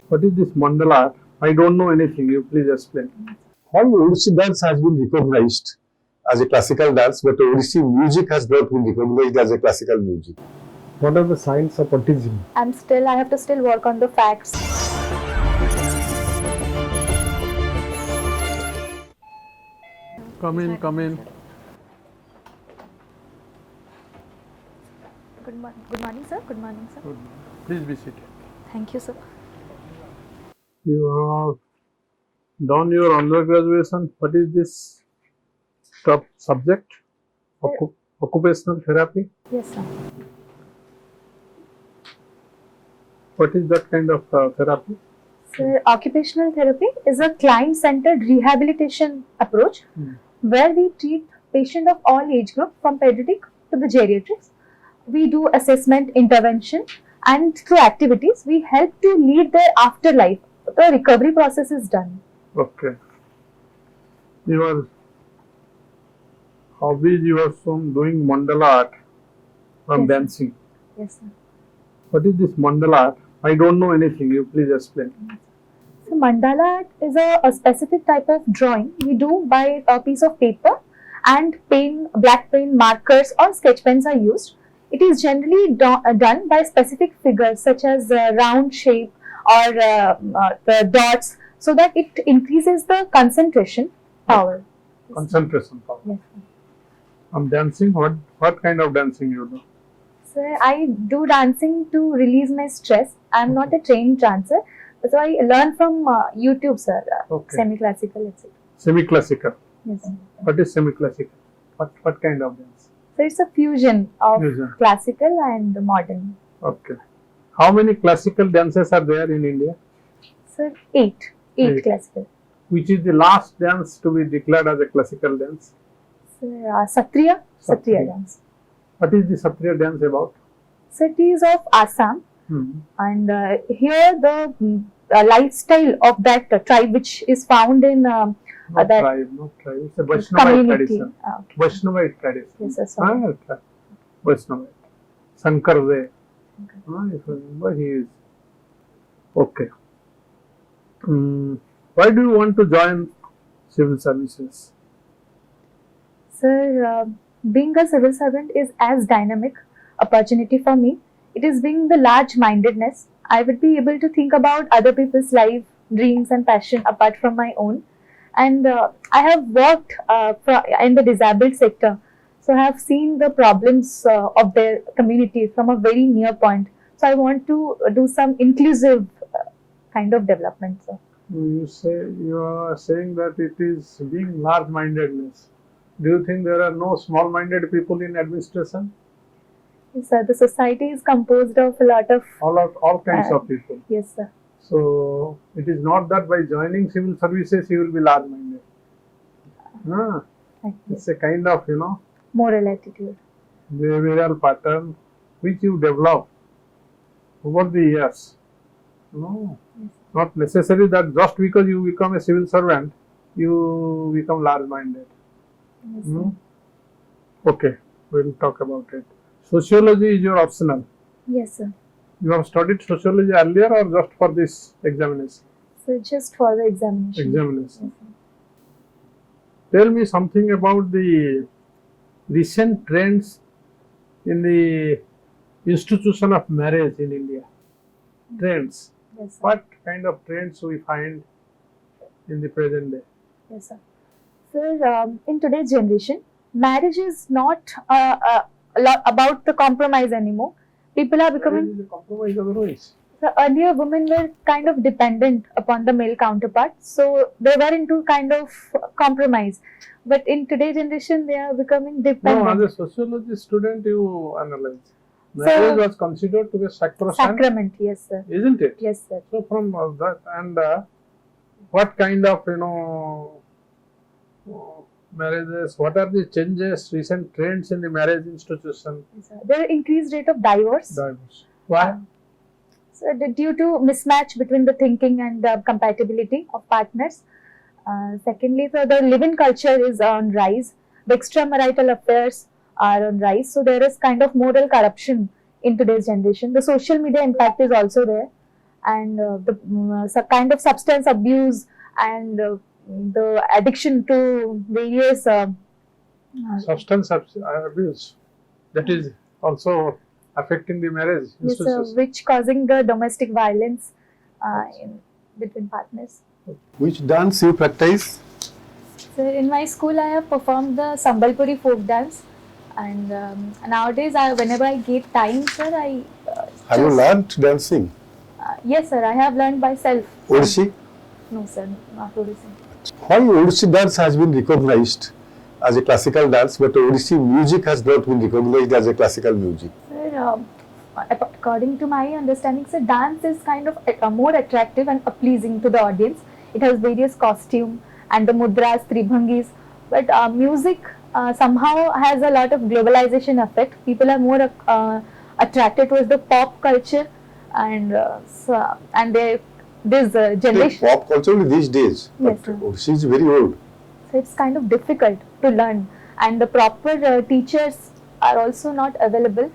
What is this mandala art? I don't know anything. You please explain. All Odissi dance has been recognized as a classical dance, but Odissi music has not been recognized as a classical music. What are the signs of autism? I have to still work on the facts. Come in, come in. Good morning, sir. Good morning, sir. Good. Please be seated. Thank you, sir. You have done your undergraduation. What is this subject? Occupational therapy? Yes, sir. What is that kind of therapy? So, occupational therapy is a client-centered rehabilitation approach where we treat patients of all age groups from pediatric to the geriatrics. We do assessment, intervention, and through activities, we help to lead their afterlife. The recovery process is done. Okay. Your hobbies, you are shown doing mandala art from Yes, dancing. Yes, sir. What is this mandala art? I don't know anything. You please explain. So, mandala art is a specific type of drawing we do by a piece of paper and black paint, markers or sketch pens are used. It is generally done by specific figures such as round shape or the dots, so that it increases the concentration power. Concentration power. Yes. I'm dancing. What kind of dancing you do? So I do dancing to release my stress. I'm not a trained dancer, so I learn from YouTube, sir. Okay. Semi-classical, etc. Semi-classical. Yes. What is semi-classical? What kind of dance? So it's a fusion of Fusion. classical and modern. Okay. How many classical dances are there in India? So eight Eight. classical. Which is the last dance to be declared as a classical dance? So, Satriya Satriya. dance. What is the Satriya dance about? So it is of Assam, and here the lifestyle of that tribe, which is found in Not that tribe. It's a Vaishnavite community. tradition. Okay. Vaishnavite tradition. Yes, sir, sorry. Vaishnavite. Shankar Ve. Okay. If you remember, he is. Okay. Why do you want to join civil services? Sir, being a civil servant is as dynamic opportunity for me. It is being the large-mindedness. I would be able to think about other people's life, dreams and passion apart from my own. And I have worked in the disabled sector. So I have seen the problems of their community from a very near point. So I want to do some inclusive kind of development, sir. You are saying that it is being large-mindedness. Do you think there are no small-minded people in administration? Yes, sir. The society is composed of a lot of All kinds of people. Yes, sir. So it is not that by joining civil services you will be large-minded. It's a kind of Moral attitude. behavioral pattern which you develop over the years. No, Yes. not necessary that just because you become a civil servant you become large-minded. Yes, sir. Okay, we'll talk about it. Sociology is your optional. Yes, sir. You have studied sociology earlier or just for this examination? So just for the examination. Examination. Yes, sir. Tell me something about the recent trends in the institution of marriage in India. Trends. Yes, sir. What kind of trends we find in the present day? Yes, sir. Sir, in today's generation, marriage is not a lot about the compromise anymore. People are becoming. Marriage is a compromise otherwise. So earlier, women were kind of dependent upon the male counterpart, so they were into kind of compromise. But in today's generation, they are becoming dependent. No, as a sociology student, you analyze. Marriage was considered to be sacrosanct, Sacrament, yes, sir. isn't it? Yes, sir. So from that and what kind of marriages? What are the changes, recent trends in the marriage institution? Yes, sir. There are increased rate of divorce. Divorce. Why? So due to mismatch between the thinking and compatibility of partners. Secondly, so the live-in culture is on rise. The extramarital affairs are on rise. So there is kind of moral corruption in today's generation. The social media impact is also there. and some kind of substance abuse and the addiction to various Substance abuse, that is also affecting the marriage yes, instances. which causing the domestic violence between partners. Which dance you practice? So in my school, I have performed the Sambalpuri folk dance, and nowadays, whenever I get time, sir, I Have you learned dancing? yes, sir, I have learned by self. Odissi? No, sir, not Odissi. Why Odissi dance has been recognized as a classical dance, but Odissi music has not been recognized as a classical music? Sir, according to my understanding, sir, dance is kind of more attractive and pleasing to the audience. It has various costume and the mudras, tribhangis, but music somehow has a lot of globalization effect. People are more attracted towards the pop culture, and this generation. Pop culture only these days, Yes, but sir. Odissi is very old. So it's kind of difficult to learn, and the proper teachers are also not available.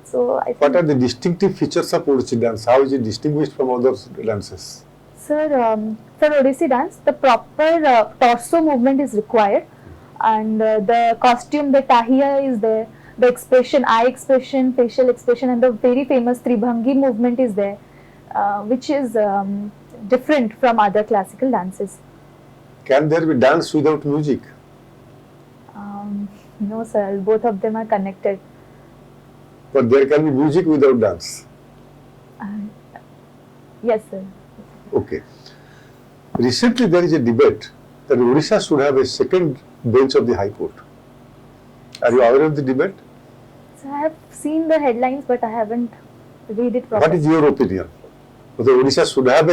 So I think, What are the distinctive features of Odissi dance? How is it distinguished from other dances? sir, for Odissi dance, the proper torso movement is required, and the costume, the tahiya is there, the expression, eye expression, facial expression, and the very famous Tribhangi movement is there, which is different from other classical dances. Can there be dance without music? No, sir, both of them are connected. But there can be music without dance. Yes, sir. Okay. Recently there is a debate that Odisha should have a second bench of the High Court. Are you aware of the debate? So I have seen the headlines, but I haven't read it properly. What is your opinion? Whether Odisha should have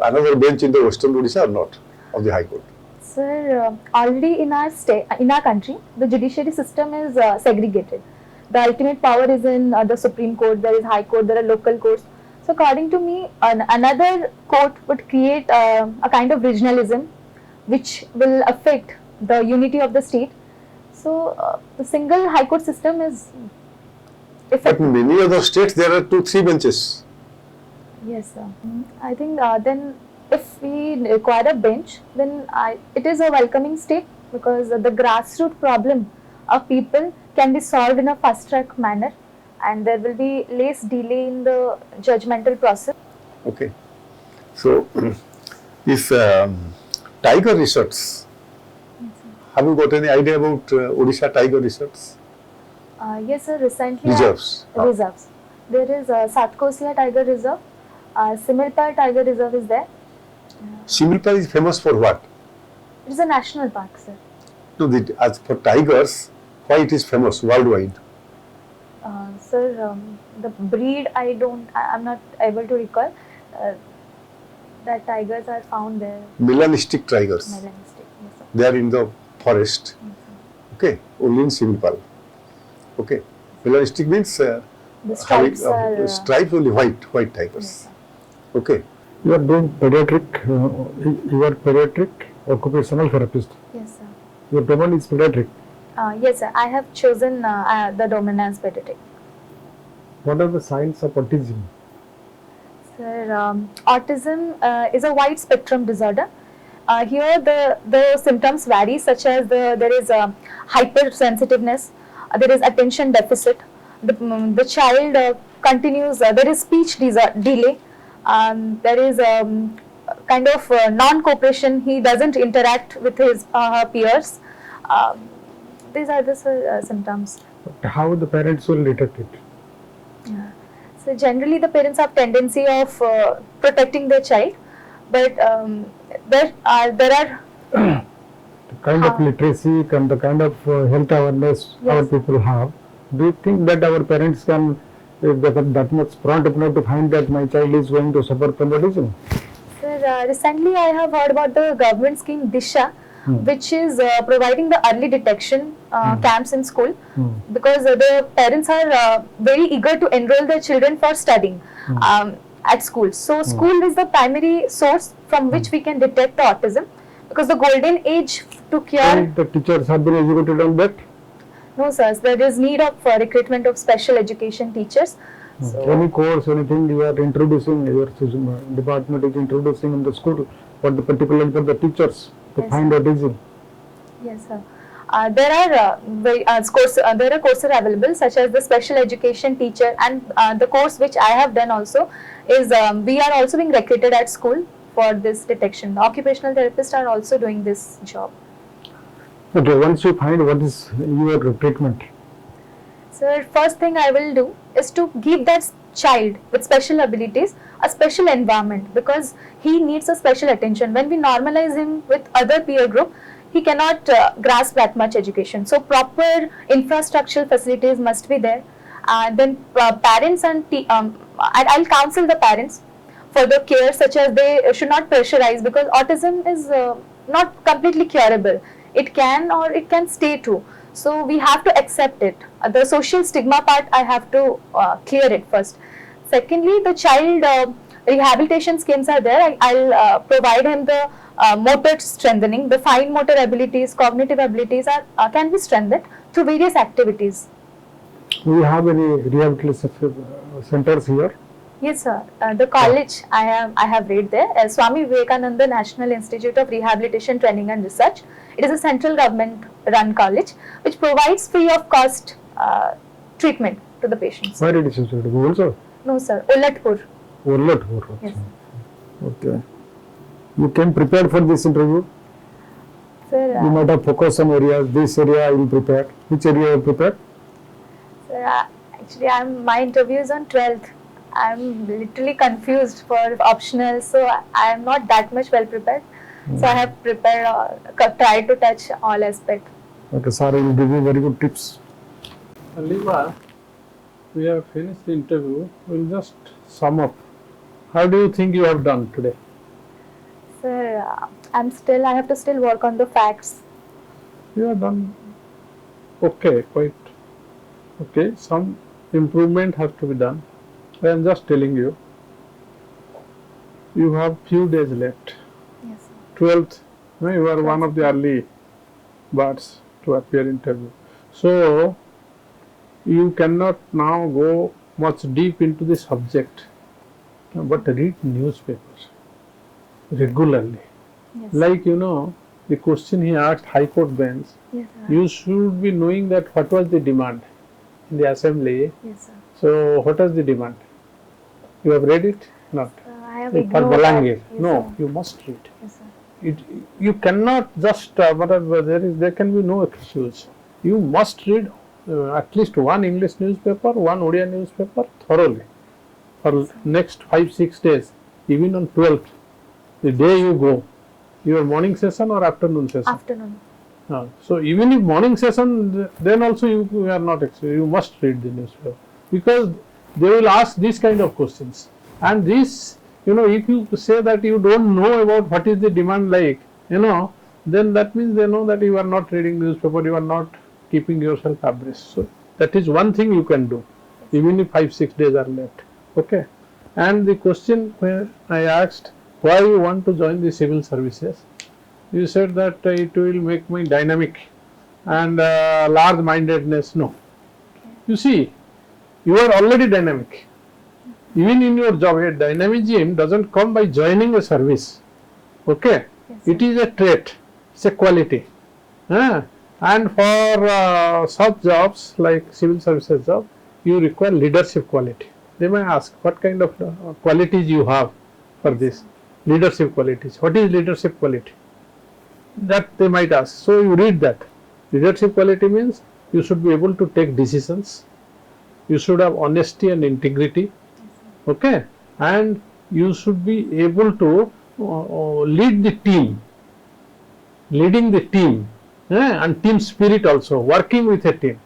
another bench in the Western Odisha or not of the High Court? Sir, already in our state, in our country, the judiciary system is segregated. The ultimate power is in the Supreme Court. There is High Court. There are local courts. So, according to me, another court would create a kind of regionalism, which will affect the unity of the state. So, the single High Court system is But effective. in many other states there are 2-3 benches. Yes, sir. I think then if we require a bench, then it is a welcoming step, because the grassroots problem of people can be solved in a fast track manner, and there will be less delay in the judgmental process. Okay. So, if tiger resorts, have you got any idea about Odisha tiger resorts? Yes, sir. Recently, Reserves. reserves. There is Satkosia Tiger Reserve. Similpal Tiger Reserve is there. Similpal is famous for what? It is a national park, sir. No, as for tigers, why it is famous worldwide? Sir, the breed I'm not able to recall. That tigers are found there. Melanistic tigers. Melanistic. Yes, sir. They are in the forest. Yes, sir. Okay, only in Similpal. Okay, melanistic means The stripes are. stripes only white tigers. Yes, sir. Okay, You are doing pediatric, you are pediatric occupational therapist. Yes, sir. Your domain is pediatric. Yes, sir. I have chosen the domain as pediatric. What are the signs of autism? Sir, autism is a wide spectrum disorder. Here the symptoms vary, such as there is hypersensitiveness, there is attention deficit, the child continues, there is speech delay, there is kind of non-cooperation, he doesn't interact with his peers. These are the symptoms. How the parents will detect it? Yeah. So generally the parents have tendency of protecting their child, but there are The kind of literacy and the kind of health awareness our Yes. people have. Do you think that our parents can that much prompt enough to find that my child is going to suffer from autism? Sir, recently I have heard about the government scheme Disha, which is providing the early detection camps in school, because the parents are very eager to enroll their children for studying at school. So school is the primary source from which we can detect the autism, because the golden age to cure. And the teachers have been educated on that. No, sir. There is need of recruitment of special education teachers. So, Any course, anything you are introducing, your department is introducing in the school, for the particularly for the teachers to Yes, find sir. out easy. yes, sir. There are courses available such as the special education teacher, and the course which I have done also is we are also being recruited at school for this detection. Occupational therapists are also doing this job. Okay, once you find what is your treatment, So first thing I will do is to give that child with special abilities a special environment, because he needs a special attention. When we normalize him with other peer group, he cannot grasp that much education. So proper infrastructural facilities must be there. Then parents and I'll counsel the parents for the care, such as they should not pressurize, because autism is not completely curable. It can or it can stay too. So we have to accept it. The social stigma part I have to clear it first. Secondly, the child rehabilitation schemes are there. I'll provide him the motor strengthening. The fine motor abilities, cognitive abilities can be strengthened through various activities. do you have any rehabilitation centers here? Yes, sir. The college I have read there, Swami Vivekananda National Institute of Rehabilitation Training and Research. It is a central government run college which provides free of cost treatment to the patients. Where it is situated? Also, No, sir. Ulatpur. Urlatpur. Yes. Okay. You came prepared for this interview. Sir, You might have focused on areas. This area I will prepare. Which area you prepared? sir, actually, my interview is on 12th. I'm literally confused for optional, so I am not that much well prepared. So I have prepared, tried to touch all aspects. Okay, sir, I will give you very good tips. Aliva, we have finished the interview. We'll just sum up. How do you think you have done today? Sir, I have to still work on the facts. You have done okay, quite okay. Some improvement has to be done. I am just telling you. You have few days left. Yes, sir. 12th, no, you are one of the early birds to appear interview. So you cannot now go much deep into the subject, but read newspapers regularly. Yes, Like the question he asked High Court bench, yes, sir. you should be knowing that what was the demand in the assembly. Yes, sir. So what was the demand? You have read it? Not. I have For ignored Balangir. that. Yes, No, sir. you must read. Yes, sir. You cannot just there can be no excuse. You must read at least one English newspaper, one Odia newspaper thoroughly for next 5-6 days, even on 12th, the day you go, your morning session or afternoon session. Afternoon. So even if morning session, then also you are not excused. You must read the newspaper, because they will ask these kind of questions, and this. If you say that you don't know about what is the demand like, then that means they know that you are not reading newspaper, you are not keeping yourself abreast. So that is one thing you can do, even if 5-6 days are left. Okay. And the question where I asked why you want to join the civil services, you said that it will make me dynamic and large-mindedness. No. You see, you are already dynamic. Even in your job, a dynamism doesn't come by joining a service. Okay? Yes, It is a trait, it's a quality. And for such jobs like civil services job, you require leadership quality. They may ask what kind of qualities you have for this. Leadership qualities. What is leadership quality? That they might ask. So you read that. Leadership quality means you should be able to take decisions. You should have honesty and integrity. Okay, and you should be able to lead the team, leading the team, and team spirit also, working with a team.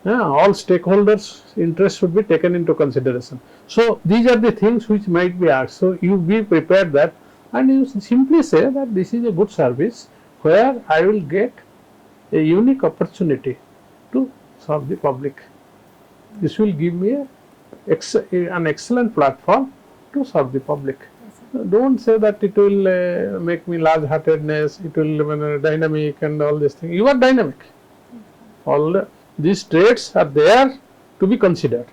All stakeholders' interests should be taken into consideration. So these are the things which might be asked. So you be prepared that, and you simply say that this is a good service where I will get a unique opportunity to serve the public. This will give me an excellent platform to serve the public. Yes, Don't say that it will make me large-heartedness, it will dynamic and all these things. You are dynamic. All these traits are there to be considered.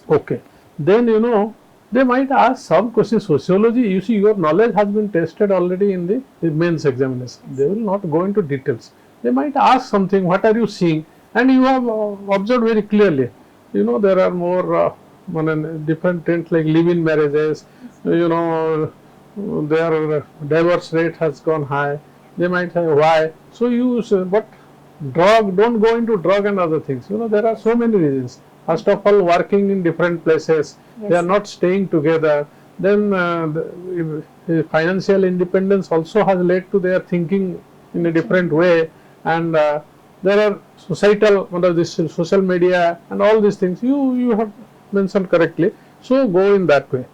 Okay. then you know they might ask some questions. Sociology, you see, your knowledge has been tested already in the mains examination. They will not go into details. They might ask something, what are you seeing? And you have observed very clearly. You know, there are more different trends like live-in marriages. You know, their divorce rate has gone high. They might say why. So you say, but drug, don't go into drug and other things. You know, there are so many reasons. First of all, working in different places, they are not staying together. Then the financial independence also has led to their thinking in a different way, and there are societal, this social media and all these things you have mentioned correctly. So go in that way.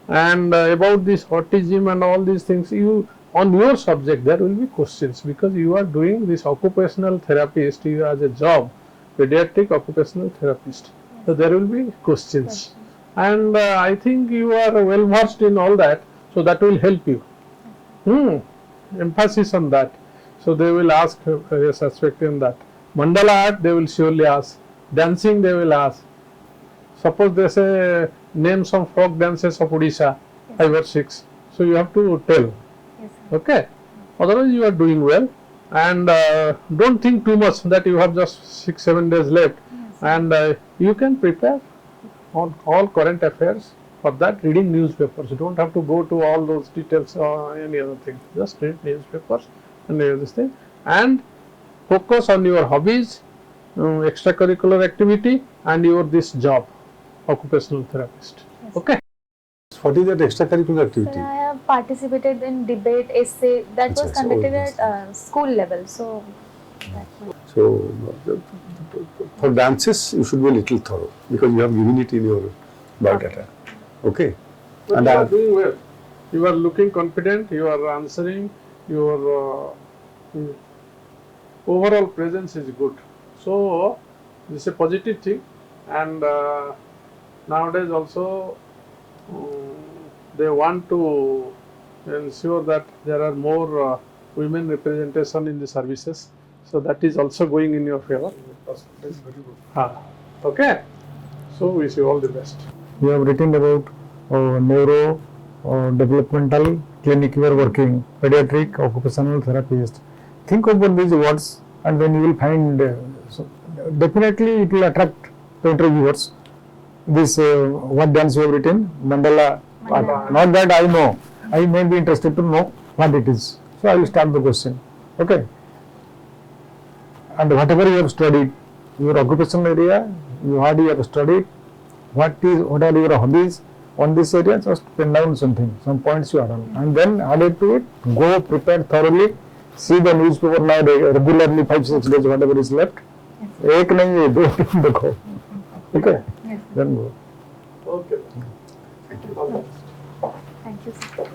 And about this autism and all these things, you on your subject there will be questions, because you are doing this occupational therapist, you as a job, pediatric occupational therapist. So there will be questions, and I think you are well versed in all that, so that will help you. Emphasis on that. So they will ask various aspects in that. Mandala art they will surely ask. Dancing they will ask. Suppose they say name some folk dances of Odisha, 5 or 6. So you have to tell. Okay. Otherwise you are doing well, and don't think too much that you have just 6-7 days left, and you can prepare on all current affairs. For that, reading newspapers. You don't have to go to all those details or any other thing. Just read newspapers and this thing, and focus on your hobbies, extracurricular activity, and your this job, occupational therapist. Okay. What is that extracurricular Sir, activity? I have participated in debate, essay that was conducted at school level. So, that was. So, for dances, you should be a little thorough, because you have given it in your biodata. Okay. But And you are doing well. You are looking confident. You are answering. Your overall presence is good. So this is a positive thing. And nowadays also they want to ensure that there are more women representation in the services. So that is also going in your favor. Okay. So wish you all the best. You have written about neuro developmental clinic you are working, pediatric occupational therapist. Think about these words, and then you will find so definitely it will attract the interviewers. This what dance you have written, mandala. Not that I know. I may be interested to know what it is. So I will start the question. Okay. And whatever you have studied, your occupational area, you have studied. What are your hobbies on this area? Just pen down something, some points you are on, and then add it to it. Go prepared thoroughly. See the newspaper now regularly 5-6 days, whatever is left. एक नहीं है, 2 दिन देखो. Okay. Then go. Okay. Thank you, sir.